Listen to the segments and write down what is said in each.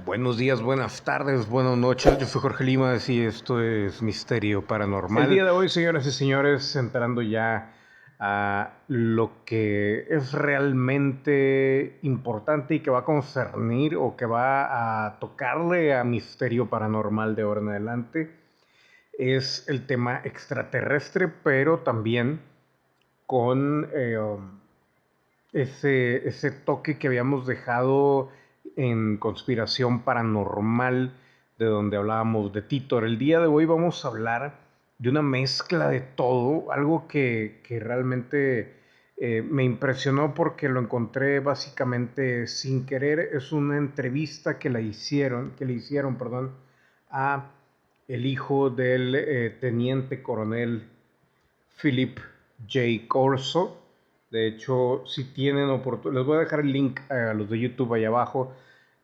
Buenos días, buenas tardes, buenas noches. Yo soy Jorge Limas y esto es Misterio Paranormal. El día de hoy, señoras y señores, entrando ya a lo que es realmente importante y que va a concernir o que va a tocarle a Misterio Paranormal de ahora en adelante, es el tema extraterrestre, pero también con ese toque que habíamos dejado en Conspiración Paranormal, de donde hablábamos de Titor. El día de hoy vamos a hablar de una mezcla de todo, algo que realmente me impresionó porque lo encontré básicamente sin querer. Es una entrevista que le hicieron, perdón, a el hijo del teniente coronel Philip J. Corso. De hecho, si tienen oportunidad, les voy a dejar el link a los de YouTube ahí abajo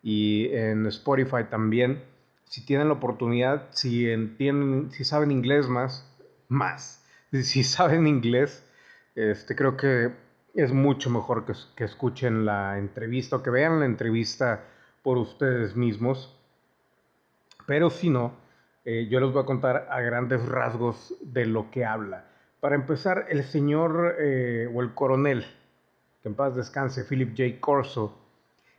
y en Spotify también. Si tienen la oportunidad, si entienden, si saben inglés más, si saben inglés, creo que es mucho mejor que escuchen la entrevista o que vean la entrevista por ustedes mismos. Pero si no, yo les voy a contar a grandes rasgos de lo que habla. Para empezar, el señor o el coronel, que en paz descanse, Philip J. Corso,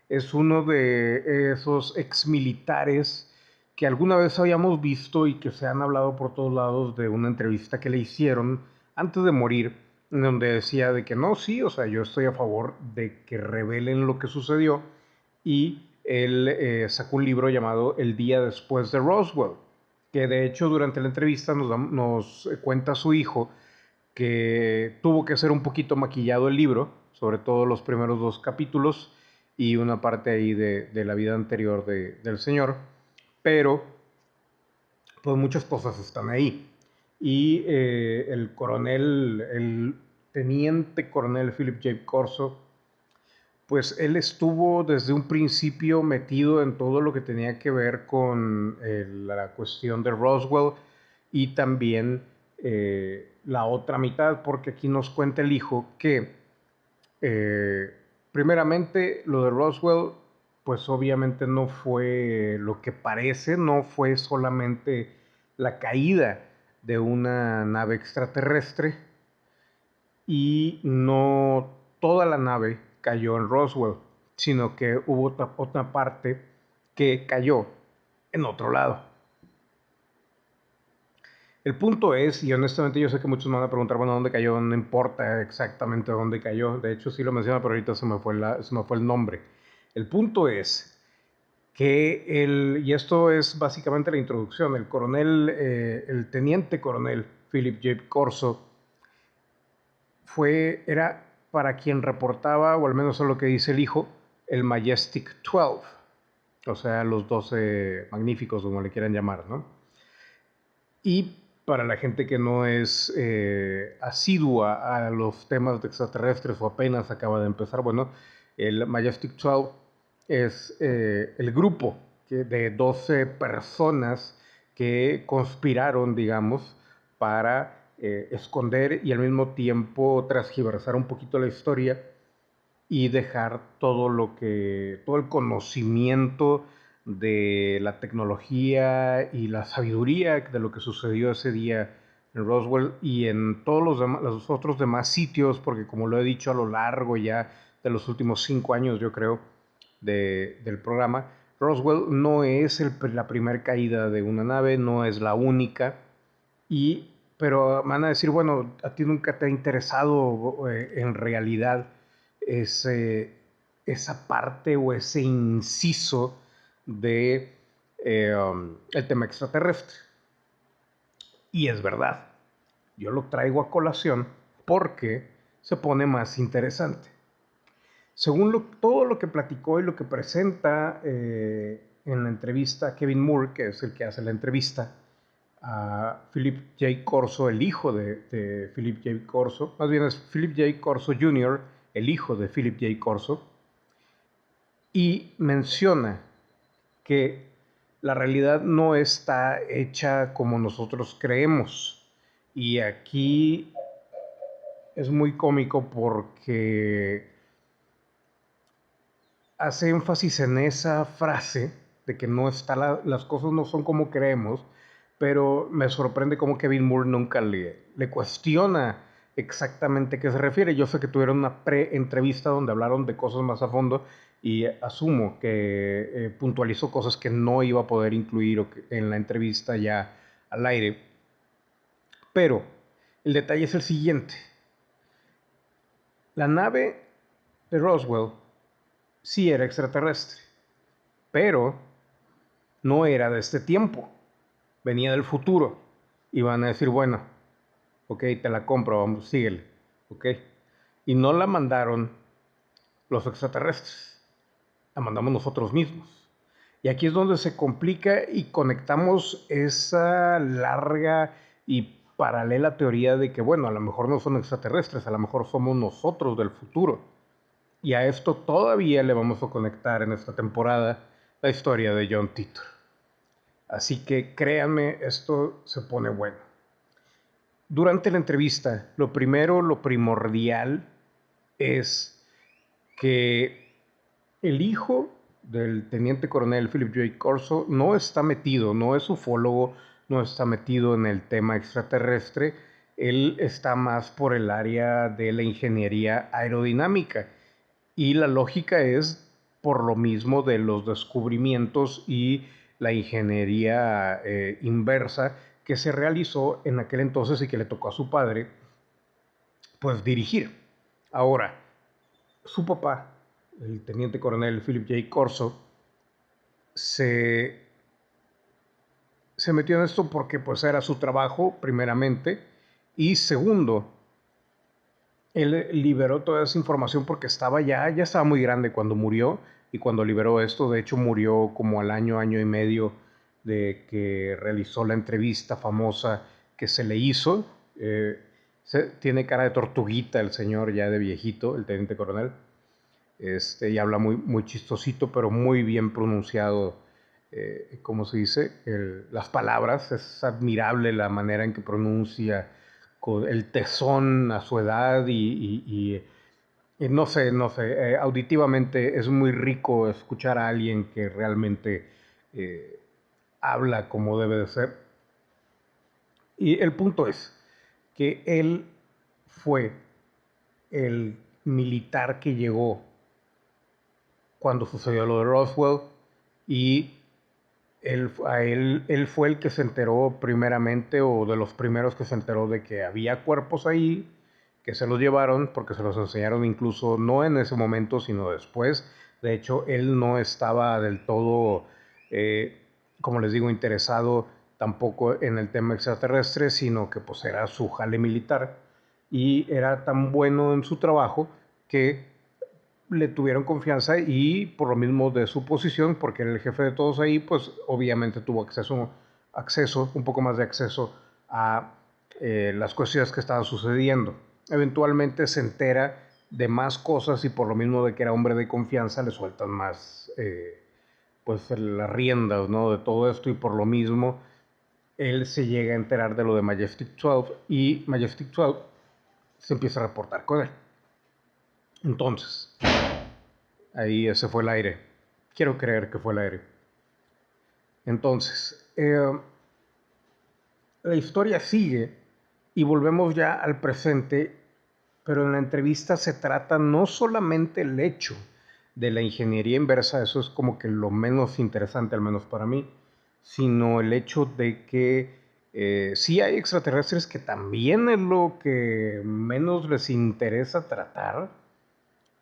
es uno de esos exmilitares que alguna vez habíamos visto y que se han hablado por todos lados de una entrevista que le hicieron antes de morir, en donde decía de que no, sí, o sea, yo estoy a favor de que revelen lo que sucedió, y él sacó un libro llamado El día después de Roswell, que de hecho durante la entrevista nos cuenta su hijo que tuvo que ser un poquito maquillado el libro, sobre todo los primeros 2 capítulos y una parte ahí de la vida anterior del señor, pero pues muchas cosas están ahí. Y el teniente coronel Philip J. Corso, pues él estuvo desde un principio metido en todo lo que tenía que ver con la cuestión de Roswell y también la otra mitad, porque aquí nos cuenta el hijo que primeramente lo de Roswell, pues obviamente no fue lo que parece, no fue solamente la caída de una nave extraterrestre, y no toda la nave cayó en Roswell, sino que hubo otra parte que cayó en otro lado. El punto es, y honestamente yo sé que muchos me van a preguntar, bueno, ¿dónde cayó? No importa exactamente dónde cayó. De hecho sí lo menciona, pero ahorita se me fue el nombre. El punto es que y esto es básicamente la introducción, el teniente coronel Philip J. Corso era para quien reportaba, o al menos es lo que dice el hijo, el Majestic 12, o sea, los 12 magníficos, como le quieran llamar, ¿no? Y para la gente que no es asidua a los temas de extraterrestres o apenas acaba de empezar, bueno, el Majestic 12 es el grupo de 12 personas que conspiraron, digamos, para esconder y al mismo tiempo transgiversar un poquito la historia y dejar todo el conocimiento de la tecnología y la sabiduría de lo que sucedió ese día en Roswell y en todos los otros demás sitios, porque como lo he dicho a lo largo ya de los últimos 5 años, yo creo, del programa, Roswell no es la primera caída de una nave, no es la única, pero me van a decir, bueno, a ti nunca te ha interesado en realidad ese, esa parte o ese inciso de el tema extraterrestre. Y es verdad, yo lo traigo a colación porque se pone más interesante. Según todo lo que platicó y lo que presenta en la entrevista Kevin Moore, que es el que hace la entrevista, a Philip J. Corso, el hijo de Philip J. Corso, más bien es Philip J. Corso Jr., el hijo de Philip J. Corso, y menciona que la realidad no está hecha como nosotros creemos. Y aquí es muy cómico porque hace énfasis en esa frase de que no está las cosas no son como creemos, pero me sorprende cómo Kevin Moore nunca le cuestiona exactamente a qué se refiere. Yo sé que tuvieron una pre-entrevista donde hablaron de cosas más a fondo y asumo que puntualizó cosas que no iba a poder incluir en la entrevista ya al aire. Pero el detalle es el siguiente. La nave de Roswell sí era extraterrestre, pero no era de este tiempo. Venía del futuro. Y van a decir, bueno, ok, te la compro, vamos, síguele. Ok. Y no la mandaron los extraterrestres. La mandamos nosotros mismos. Y aquí es donde se complica y conectamos esa larga y paralela teoría de que, bueno, a lo mejor no son extraterrestres, a lo mejor somos nosotros del futuro. Y a esto todavía le vamos a conectar en esta temporada la historia de John Titor. Así que créanme, esto se pone bueno. Durante la entrevista, lo primordial es que el hijo del teniente coronel Philip J. Corso no está metido, no es ufólogo, no está metido en el tema extraterrestre, él está más por el área de la ingeniería aerodinámica. Y la lógica es por lo mismo de los descubrimientos y la ingeniería inversa que se realizó en aquel entonces y que le tocó a su padre, pues dirigir. Ahora, su papá, el teniente coronel Philip J. Corso, se metió en esto porque pues era su trabajo, primeramente, y segundo, él liberó toda esa información porque ya estaba muy grande cuando murió, y cuando liberó esto, de hecho murió como al año y medio de que realizó la entrevista famosa que se le hizo. Tiene cara de tortuguita el señor ya de viejito, el teniente coronel, y habla muy chistosito, pero muy bien pronunciado, ¿cómo se dice? Las palabras, es admirable la manera en que pronuncia, con el tesón a su edad y no sé, auditivamente es muy rico escuchar a alguien que realmente habla como debe de ser. Y el punto es que él fue el militar que llegó cuando sucedió lo de Roswell y él fue el que se enteró primeramente, o de los primeros que se enteró de que había cuerpos ahí, que se los llevaron porque se los enseñaron incluso no en ese momento, sino después. De hecho, él no estaba del todo, como les digo, interesado tampoco en el tema extraterrestre, sino que pues era su jale militar y era tan bueno en su trabajo que le tuvieron confianza, y por lo mismo de su posición, porque era el jefe de todos ahí, pues obviamente tuvo acceso, un poco más de acceso a las cuestiones que estaban sucediendo. Eventualmente se entera de más cosas y por lo mismo de que era hombre de confianza le sueltan más pues las riendas, ¿no?, de todo esto, y por lo mismo él se llega a enterar de lo de Majestic 12 y Majestic 12 se empieza a reportar con él. Entonces, ahí ese fue el aire. Quiero creer que fue el aire. Entonces, la historia sigue y volvemos ya al presente, pero en la entrevista se trata no solamente el hecho de la ingeniería inversa, eso es como que lo menos interesante, al menos para mí, sino el hecho de que sí hay extraterrestres, que también es lo que menos les interesa tratar,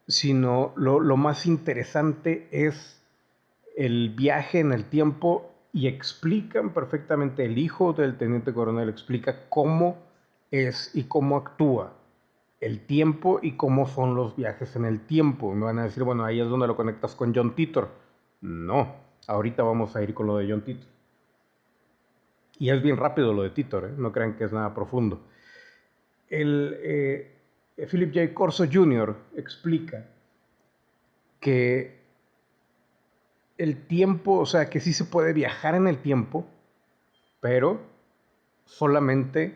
sino lo más interesante es el viaje en el tiempo, y explican perfectamente, el hijo del teniente coronel explica cómo es y cómo actúa el tiempo y cómo son los viajes en el tiempo. Me van a decir, bueno, ahí es donde lo conectas con John Titor. No, ahorita vamos a ir con lo de John Titor. Y es bien rápido lo de Titor, ¿eh? No crean que es nada profundo. Philip J. Corso Jr. explica que el tiempo, o sea, que sí se puede viajar en el tiempo, pero solamente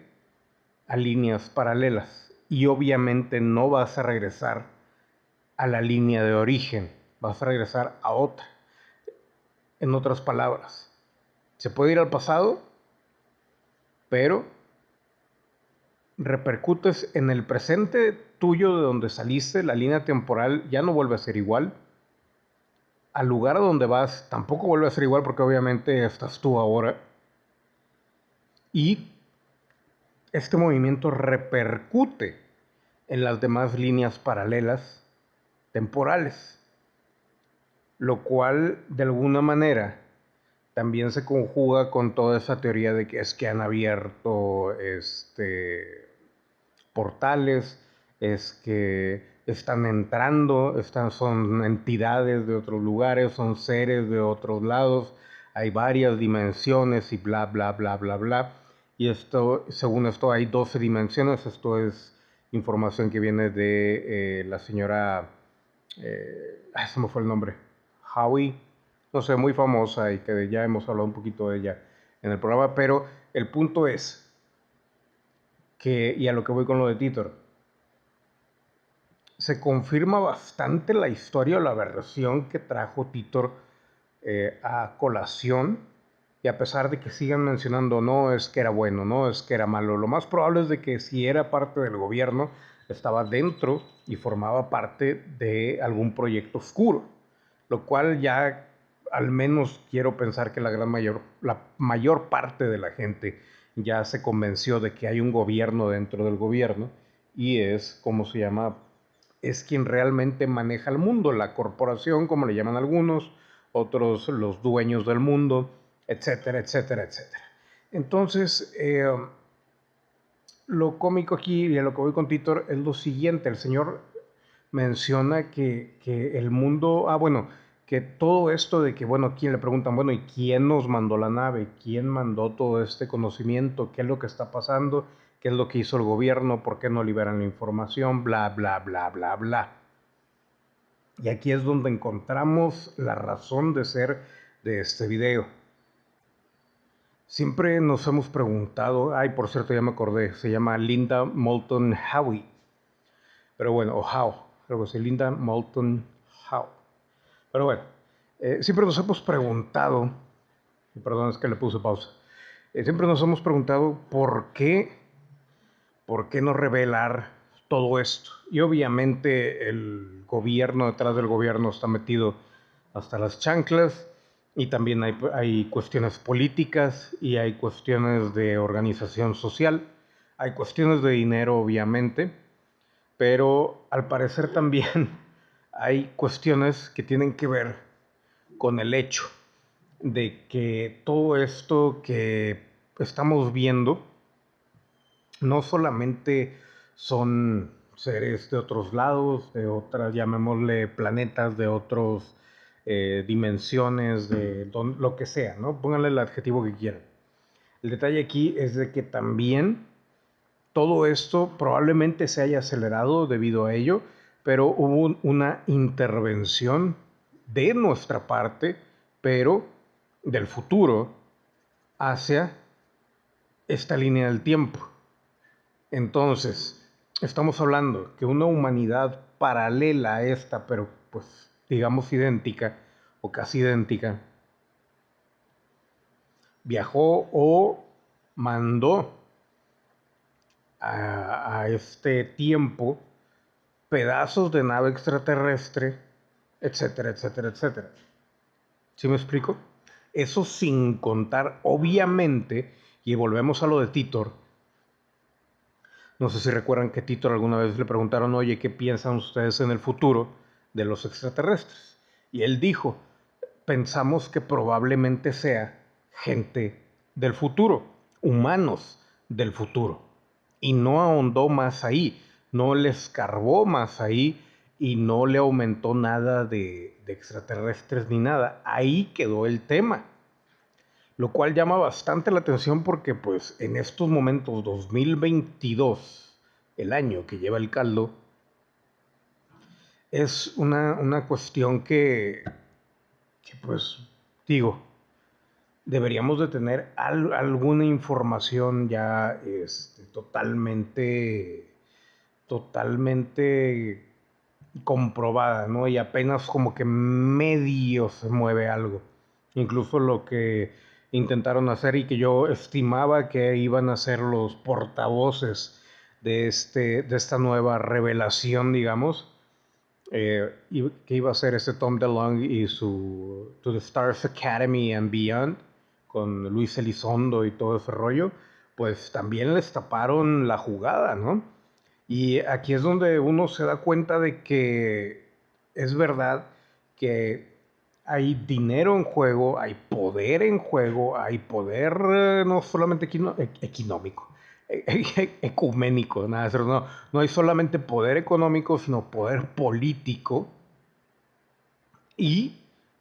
a líneas paralelas. Y obviamente no vas a regresar a la línea de origen, vas a regresar a otra. En otras palabras, se puede ir al pasado, pero repercutes en el presente tuyo de donde saliste, la línea temporal ya no vuelve a ser igual. Al lugar a donde vas tampoco vuelve a ser igual porque obviamente estás tú ahora. Y este movimiento repercute en las demás líneas paralelas temporales, lo cual de alguna manera también se conjuga con toda esa teoría de que es que han abierto portales, es que están entrando, son entidades de otros lugares, son seres de otros lados, hay varias dimensiones y bla, bla, bla, bla, bla. Y esto, según esto, hay 12 dimensiones. Esto es información que viene de la señora, se me fue el nombre, Howie, no sé, muy famosa y que ya hemos hablado un poquito de ella en el programa, pero el punto es que, y a lo que voy con lo de Titor, se confirma bastante la historia o la versión que trajo Titor a colación, y a pesar de que sigan mencionando no es que era bueno, no es que era malo, lo más probable es de que si era parte del gobierno, estaba dentro y formaba parte de algún proyecto oscuro, lo cual ya al menos quiero pensar que la mayor parte de la gente ya se convenció de que hay un gobierno dentro del gobierno y es, ¿cómo se llama? Es quien realmente maneja el mundo, la corporación, como le llaman algunos, otros los dueños del mundo, etcétera, etcétera, etcétera. Entonces, lo cómico aquí y a lo que voy con Titor es lo siguiente, el señor menciona que el mundo, bueno, que todo esto de que, bueno, ¿quién le preguntan, bueno, ¿y quién nos mandó la nave? ¿Quién mandó todo este conocimiento? ¿Qué es lo que está pasando? ¿Qué es lo que hizo el gobierno? ¿Por qué no liberan la información? Bla, bla, bla, bla, bla. Y aquí es donde encontramos la razón de ser de este video. Siempre nos hemos preguntado, por cierto, ya me acordé, se llama Linda Moulton Howe, pero bueno, o Howe, creo que es Linda Moulton Howe. Pero bueno, siempre nos hemos preguntado, y perdón, es que le puse pausa, siempre nos hemos preguntado por qué no revelar todo esto. Y obviamente el gobierno, detrás del gobierno está metido hasta las chanclas, y también hay cuestiones políticas y hay cuestiones de organización social, hay cuestiones de dinero obviamente, pero al parecer también hay cuestiones que tienen que ver con el hecho de que todo esto que estamos viendo no solamente son seres de otros lados, de otras, llamémosle planetas, de otras dimensiones, lo que sea, ¿no? Pónganle el adjetivo que quieran. El detalle aquí es de que también todo esto probablemente se haya acelerado debido a ello, pero hubo una intervención de nuestra parte, pero del futuro, hacia esta línea del tiempo. Entonces, estamos hablando que una humanidad paralela a esta, pero pues digamos idéntica o casi idéntica, viajó o mandó a este tiempo pedazos de nave extraterrestre, etcétera, etcétera, etcétera. ¿Sí me explico? Eso sin contar, obviamente, y volvemos a lo de Titor. No sé si recuerdan que Titor alguna vez le preguntaron, oye, ¿qué piensan ustedes en el futuro de los extraterrestres? Y él dijo, pensamos que probablemente sea gente del futuro, humanos del futuro. Y no ahondó más ahí, no le escarbó más ahí y no le aumentó nada de extraterrestres ni nada. Ahí quedó el tema. Lo cual llama bastante la atención porque pues en estos momentos, 2022, el año que lleva el caldo, es una cuestión que pues digo, deberíamos de tener alguna información ya totalmente comprobada, ¿no? Y apenas como que medio se mueve algo. Incluso lo que intentaron hacer y que yo estimaba que iban a ser los portavoces de esta nueva revelación, digamos, y que iba a ser Tom DeLonge y su To the Stars Academy and Beyond, con Luis Elizondo y todo ese rollo, pues también les taparon la jugada, ¿no? Y aquí es donde uno se da cuenta de que es verdad que hay dinero en juego, hay poder en juego, hay poder no solamente económico, ecuménico, nada, no, no hay solamente poder económico, sino poder político. Y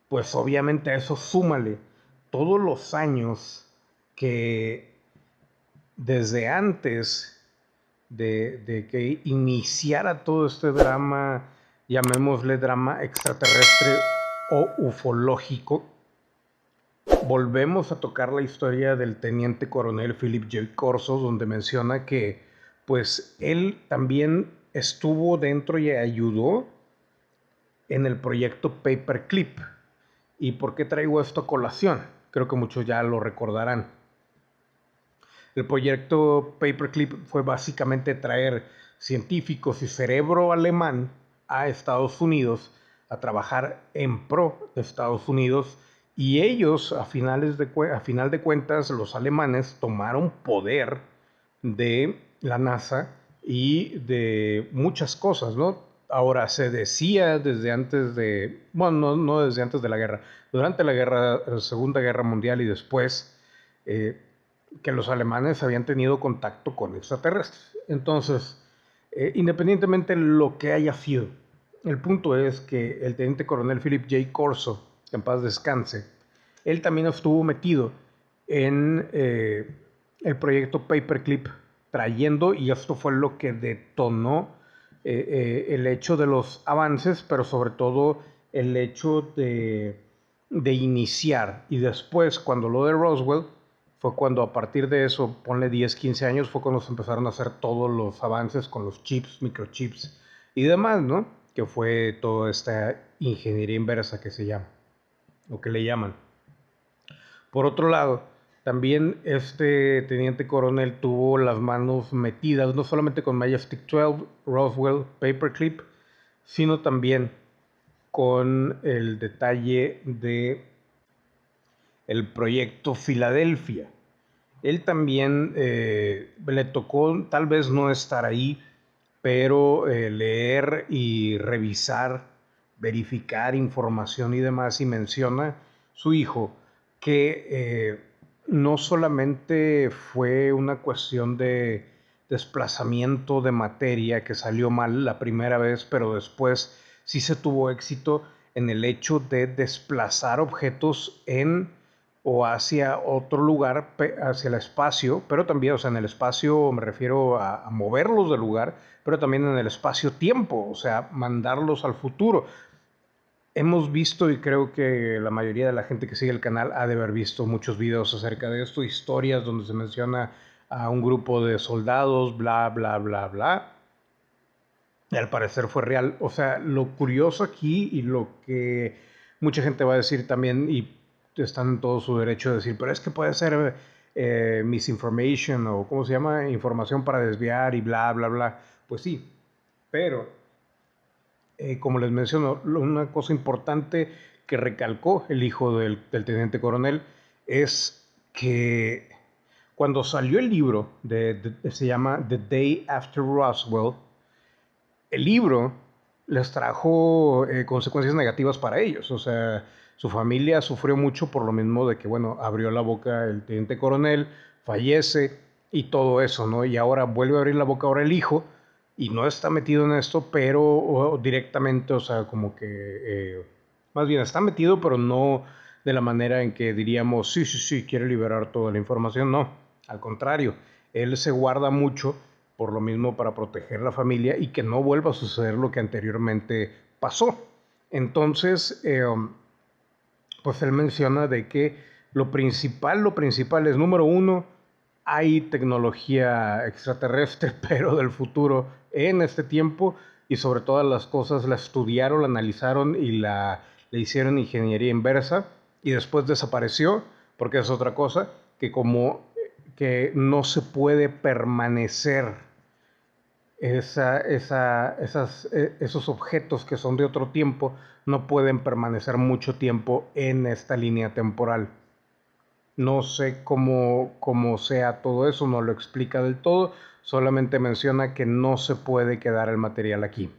pues obviamente a eso súmale todos los años que desde antes de que iniciara todo este drama, llamémosle drama extraterrestre o ufológico, volvemos a tocar la historia del teniente coronel Philip J. Corso, donde menciona que pues él también estuvo dentro y ayudó en el proyecto Paperclip. ¿Y por qué traigo esto a colación? Creo que muchos ya lo recordarán. El proyecto Paperclip fue básicamente traer científicos y cerebro alemán a Estados Unidos a trabajar en pro de Estados Unidos, y ellos, a final de cuentas, los alemanes tomaron poder de la NASA y de muchas cosas, ¿no? Ahora, se decía desde antes de, bueno, no desde antes de la guerra, durante la Segunda Guerra Mundial y después, que los alemanes habían tenido contacto con extraterrestres. Entonces, independientemente de lo que haya sido, el punto es que el teniente coronel Philip J. Corso, que en paz descanse, él también estuvo metido en el proyecto Paperclip, trayendo, y esto fue lo que detonó el hecho de los avances, pero sobre todo el hecho de iniciar. Y después, cuando lo de Roswell, fue cuando a partir de eso, ponle 10, 15 años, fue cuando se empezaron a hacer todos los avances con los chips, microchips y demás, ¿no? Que fue toda esta ingeniería inversa que se llama, o que le llaman. Por otro lado, también este teniente coronel tuvo las manos metidas, no solamente con Majestic 12, Roswell, Paperclip, sino también con el detalle de el proyecto Filadelfia. Él también le tocó tal vez no estar ahí, pero leer y revisar, verificar información y demás, y menciona su hijo que no solamente fue una cuestión de desplazamiento de materia que salió mal la primera vez, pero después sí se tuvo éxito en el hecho de desplazar objetos en o hacia otro lugar, hacia el espacio, pero también, o sea, en el espacio me refiero a moverlos del lugar, pero también en el espacio-tiempo, o sea, mandarlos al futuro. Hemos visto, y creo que la mayoría de la gente que sigue el canal ha de haber visto muchos videos acerca de esto, historias donde se menciona a un grupo de soldados, bla, bla, bla, bla. Y al parecer fue real. O sea, lo curioso aquí y lo que mucha gente va a decir también, y están en todo su derecho de decir, pero es que puede ser misinformation, o ¿cómo se llama? Información para desviar y bla, bla, bla. Pues sí, pero como les menciono, una cosa importante que recalcó el hijo del teniente coronel es que cuando salió el libro, se llama The Day After Roswell, el libro les trajo consecuencias negativas para ellos. O sea, su familia sufrió mucho por lo mismo de que, bueno, abrió la boca el teniente coronel, fallece y todo eso, ¿no? Y ahora vuelve a abrir la boca ahora el hijo y no está metido en esto, pero directamente, o sea, como que, más bien está metido, pero no de la manera en que diríamos, sí, sí, sí, quiere liberar toda la información, no, al contrario, él se guarda mucho por lo mismo para proteger la familia y que no vuelva a suceder lo que anteriormente pasó. Entonces, pues él menciona de que lo principal es, número uno, hay tecnología extraterrestre, pero del futuro en este tiempo, y sobre todas las cosas la estudiaron, la analizaron y le hicieron ingeniería inversa. y después desapareció, porque es otra cosa, que como que no se puede permanecer esos objetos que son de otro tiempo, no pueden permanecer mucho tiempo en esta línea temporal. No sé cómo sea todo eso, no lo explica del todo, solamente menciona que no se puede quedar el material aquí.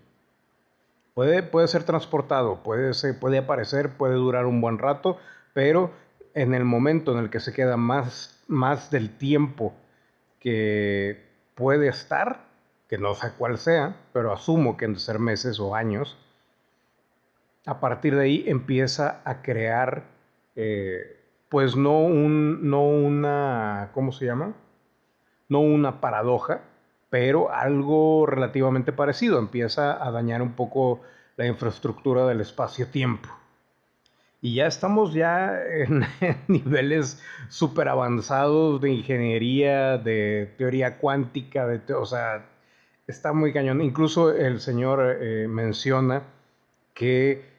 Puede ser transportado, puede aparecer, puede durar un buen rato, pero en el momento en el que se queda más del tiempo que puede estar, que no sé cuál sea, pero asumo que han de ser meses o años, a partir de ahí empieza a crear, pues no una, ¿cómo se llama? No una paradoja, pero algo relativamente parecido. Empieza a dañar un poco la infraestructura del espacio-tiempo. Y ya estamos en niveles súper avanzados de ingeniería, de teoría cuántica, o sea, está muy cañón. Incluso el señor menciona que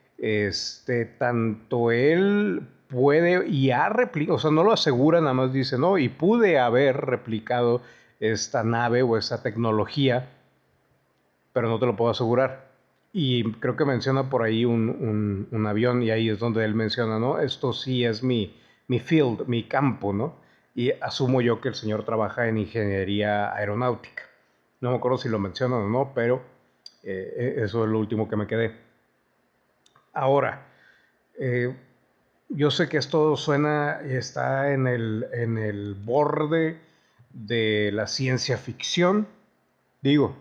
tanto él puede y ha replicado, o sea, no lo asegura, nada más dice, no, y pude haber replicado esta nave o esta tecnología, pero no te lo puedo asegurar. Y creo que menciona por ahí un avión, y ahí es donde él menciona, ¿no? Esto sí es mi field, mi campo, ¿no? Y asumo yo que el señor trabaja en ingeniería aeronáutica. No me acuerdo si lo mencionan o no, pero eso es lo último que me quedé. Ahora, eh, yo sé que esto suena y está en el borde de la ciencia ficción. Digo,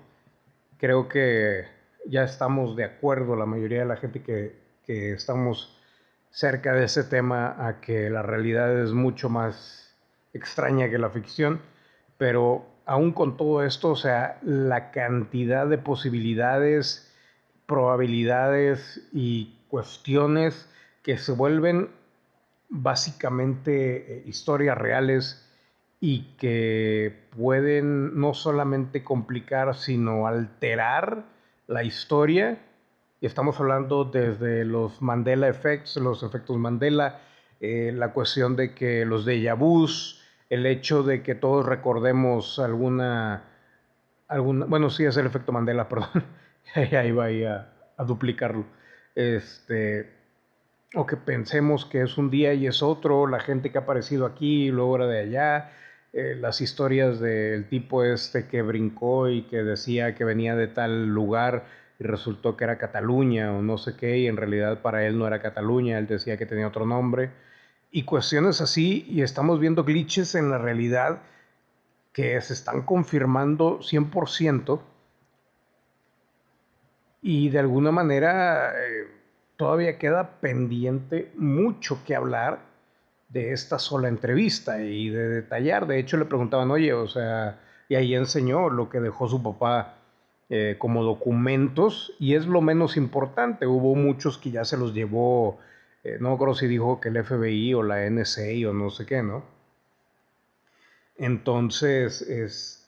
creo que ya estamos de acuerdo, la mayoría de la gente que estamos cerca de ese tema, a que la realidad es mucho más extraña que la ficción, pero aún con todo esto, o sea, la cantidad de posibilidades, probabilidades y cuestiones que se vuelven básicamente historias reales y que pueden no solamente complicar, sino alterar la historia. Y estamos hablando desde los Mandela Effects, los efectos Mandela, la cuestión de que los déjà vus, el hecho de que todos recordemos bueno, sí es el efecto Mandela, perdón, ahí va a duplicarlo, o que pensemos que es un día y es otro, la gente que ha aparecido aquí y luego era de allá, las historias del tipo que brincó y que decía que venía de tal lugar y resultó que era Cataluña o no sé qué, y en realidad para él no era Cataluña, él decía que tenía otro nombre, y cuestiones así, y estamos viendo glitches en la realidad que se están confirmando 100%, y de alguna manera todavía queda pendiente mucho que hablar de esta sola entrevista y de detallar. De hecho, le preguntaban, oye, o sea, y ahí enseñó lo que dejó su papá como documentos, y es lo menos importante. Hubo muchos que ya se los llevó, no me acuerdo si dijo que el FBI o la NSA o no sé qué, ¿no? Entonces,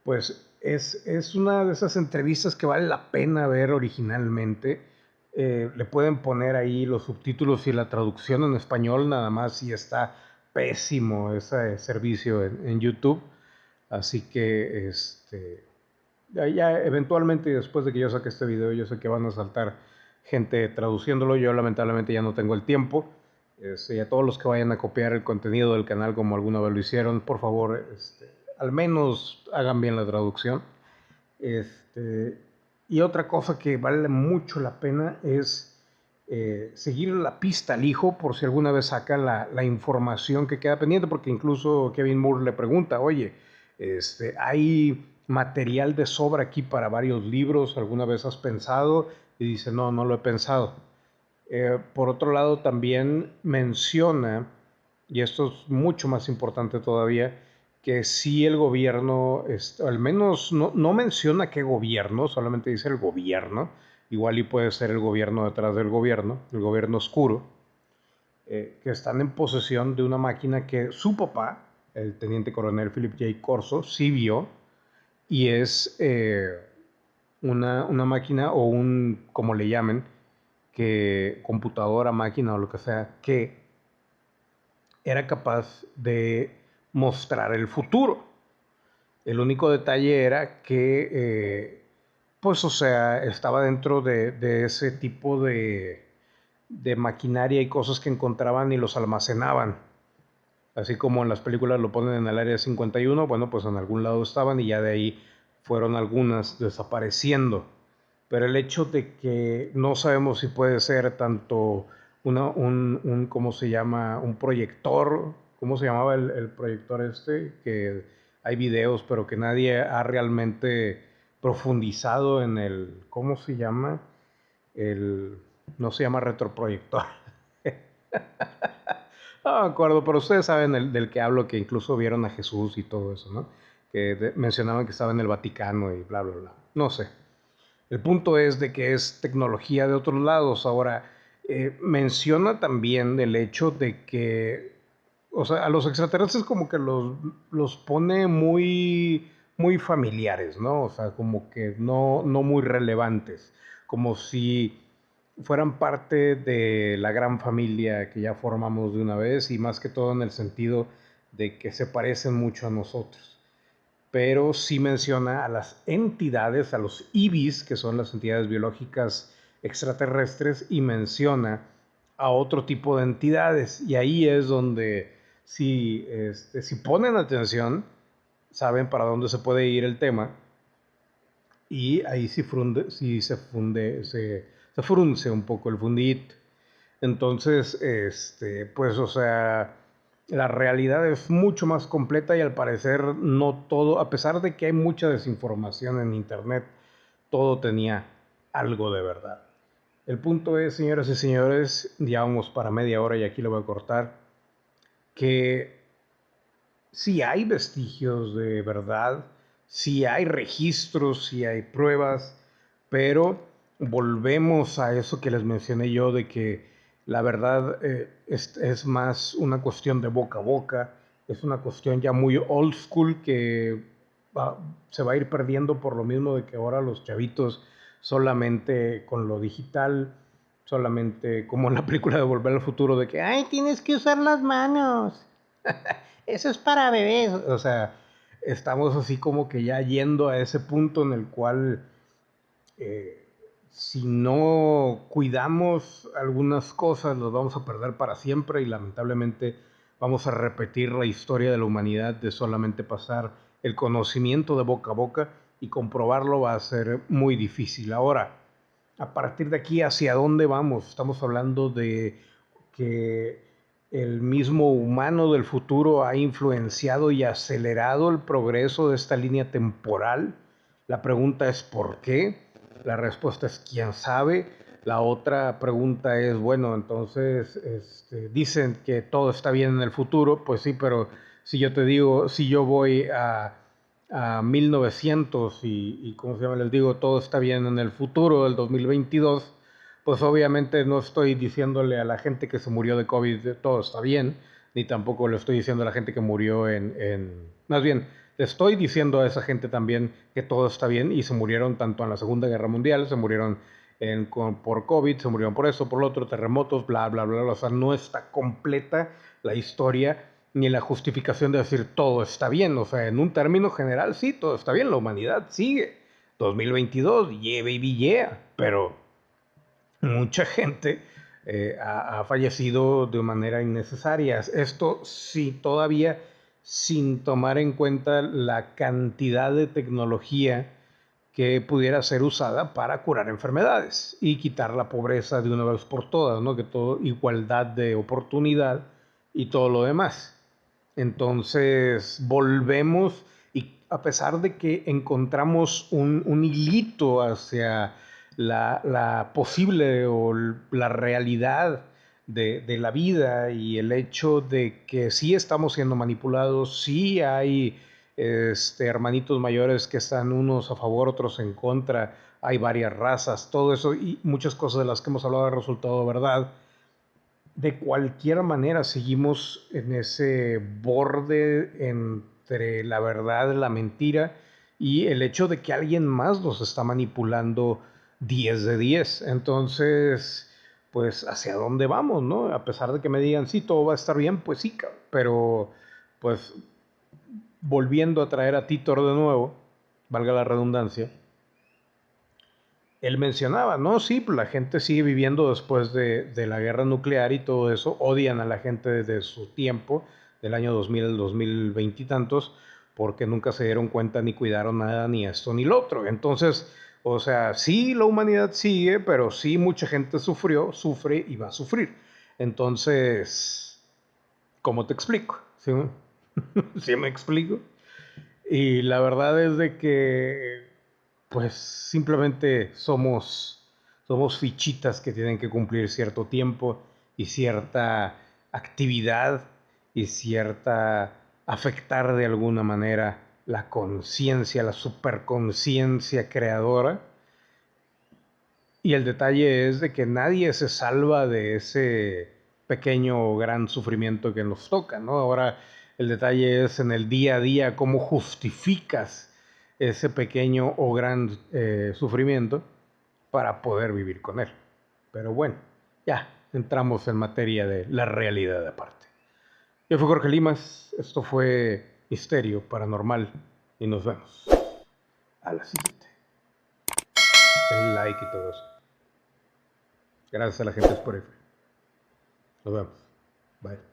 pues es una de esas entrevistas que vale la pena ver originalmente. Le pueden poner ahí los subtítulos y la traducción en español, nada más, y está pésimo ese servicio en YouTube. Así que, ya eventualmente, después de que yo saque este video, yo sé que van a saltar gente traduciéndolo. Yo lamentablemente ya no tengo el tiempo. Y a todos los que vayan a copiar el contenido del canal como alguna vez lo hicieron, por favor, al menos hagan bien la traducción. Este, y otra cosa que vale mucho la pena es seguir la pista al hijo por si alguna vez saca la información que queda pendiente, porque incluso Kevin Moore le pregunta, oye, hay material de sobra aquí para varios libros, ¿alguna vez has pensado? Y dice, no, no lo he pensado. Por otro lado, también menciona, y esto es mucho más importante todavía, que si el gobierno, al menos no menciona qué gobierno, solamente dice el gobierno, igual y puede ser el gobierno detrás del gobierno, el gobierno oscuro, que están en posesión de una máquina que su papá, el teniente coronel Philip J. Corso, sí vio, y es una máquina o como le llamen, computadora, máquina o lo que sea, que era capaz de mostrar el futuro. El único detalle era que, pues, o sea, estaba dentro de ese tipo de maquinaria y cosas que encontraban y los almacenaban. Así como en las películas lo ponen en el área 51, bueno, pues en algún lado estaban y ya de ahí fueron algunas desapareciendo. Pero el hecho de que no sabemos si puede ser tanto ¿cómo se llama? Un proyector, ¿cómo se llamaba el proyector este? Que hay videos, pero que nadie ha realmente profundizado en el, ¿cómo se llama? El, no se llama retroproyector. No me acuerdo, pero ustedes saben del que hablo, que incluso vieron a Jesús y todo eso, ¿no? Que mencionaban que estaba en el Vaticano y bla, bla, bla. No sé. El punto es de que es tecnología de otros lados. Ahora, menciona también el hecho de que, o sea, a los extraterrestres como que los pone muy familiares, ¿no? O sea, como que no muy relevantes. Como si fueran parte de la gran familia que ya formamos de una vez y más que todo en el sentido de que se parecen mucho a nosotros. Pero sí menciona a las entidades, a los IBIS, que son las entidades biológicas extraterrestres, y menciona a otro tipo de entidades. Y ahí es donde si ponen atención, saben para dónde se puede ir el tema y ahí sí se frunce un poco el fundit. Entonces, pues, o sea, la realidad es mucho más completa y al parecer no todo, a pesar de que hay mucha desinformación en internet, todo tenía algo de verdad. El punto es, señoras y señores, ya vamos para media hora y aquí lo voy a cortar, que si hay vestigios de verdad, si hay registros, si hay pruebas, pero volvemos a eso que les mencioné yo de que la verdad es más una cuestión de boca a boca, es una cuestión ya muy old school que va- se va a ir perdiendo por lo mismo de que ahora los chavitos solamente con lo digital, solamente como en la película de Volver al Futuro, de que, ay, tienes que usar las manos. Eso es para bebés. O sea, estamos así como que ya yendo a ese punto en el cual eh, si no cuidamos algunas cosas, los vamos a perder para siempre y lamentablemente vamos a repetir la historia de la humanidad de solamente pasar el conocimiento de boca a boca y comprobarlo va a ser muy difícil. Ahora, a partir de aquí, ¿hacia dónde vamos? Estamos hablando de que el mismo humano del futuro ha influenciado y acelerado el progreso de esta línea temporal. La pregunta es ¿por qué? La respuesta es quién sabe. La otra pregunta es, bueno, entonces dicen que todo está bien en el futuro, pues sí, pero si yo te digo, si yo voy a 1900 y ¿cómo se llama? Les digo, todo está bien en el futuro del 2022, pues obviamente no estoy diciéndole a la gente que se murió de COVID todo está bien, ni tampoco le estoy diciendo a la gente que murió más bien, le estoy diciendo a esa gente también que todo está bien y se murieron tanto en la Segunda Guerra Mundial, se murieron por COVID, se murieron por eso, por lo otro, terremotos, bla, bla, bla, bla. O sea, no está completa la historia ni la justificación de decir todo está bien. O sea, en un término general, sí, todo está bien, la humanidad sigue. 2022, yeah, baby, yeah. Pero mucha gente ha fallecido de manera innecesaria. Esto sí, todavía sin tomar en cuenta la cantidad de tecnología que pudiera ser usada para curar enfermedades y quitar la pobreza de una vez por todas, ¿no? Que todo, igualdad de oportunidad y todo lo demás. Entonces volvemos y a pesar de que encontramos un hilito hacia la posible o la realidad de la vida y el hecho de que sí estamos siendo manipulados, sí hay hermanitos mayores que están unos a favor, otros en contra, hay varias razas, todo eso y muchas cosas de las que hemos hablado han resultado verdad. De cualquier manera seguimos en ese borde entre la verdad y la mentira y el hecho de que alguien más nos está manipulando 10 de 10. Entonces, pues hacia dónde vamos, ¿no? A pesar de que me digan, sí, todo va a estar bien, pues sí, pero pues volviendo a traer a Titor de nuevo, valga la redundancia, él mencionaba, no, sí, pues la gente sigue viviendo después de la guerra nuclear y todo eso, odian a la gente desde su tiempo, del año 2000 al 2020 y tantos, porque nunca se dieron cuenta ni cuidaron nada, ni esto ni lo otro. Entonces, o sea, sí, la humanidad sigue, pero sí mucha gente sufrió, sufre y va a sufrir. Entonces, ¿cómo te explico? ¿Sí, ¿Sí me explico? Y la verdad es de que, pues, simplemente somos fichitas que tienen que cumplir cierto tiempo y cierta actividad y cierta afectar de alguna manera la conciencia, la superconciencia creadora. Y el detalle es de que nadie se salva de ese pequeño o gran sufrimiento que nos toca, ¿no? Ahora el detalle es en el día a día cómo justificas ese pequeño o gran sufrimiento para poder vivir con él. Pero bueno, ya entramos en materia de la realidad aparte. Yo fui Jorge Limas, esto fue Misterio Paranormal y nos vemos a la siguiente. El like y todo eso. Gracias a la gente de Spotify. Nos vemos. Bye.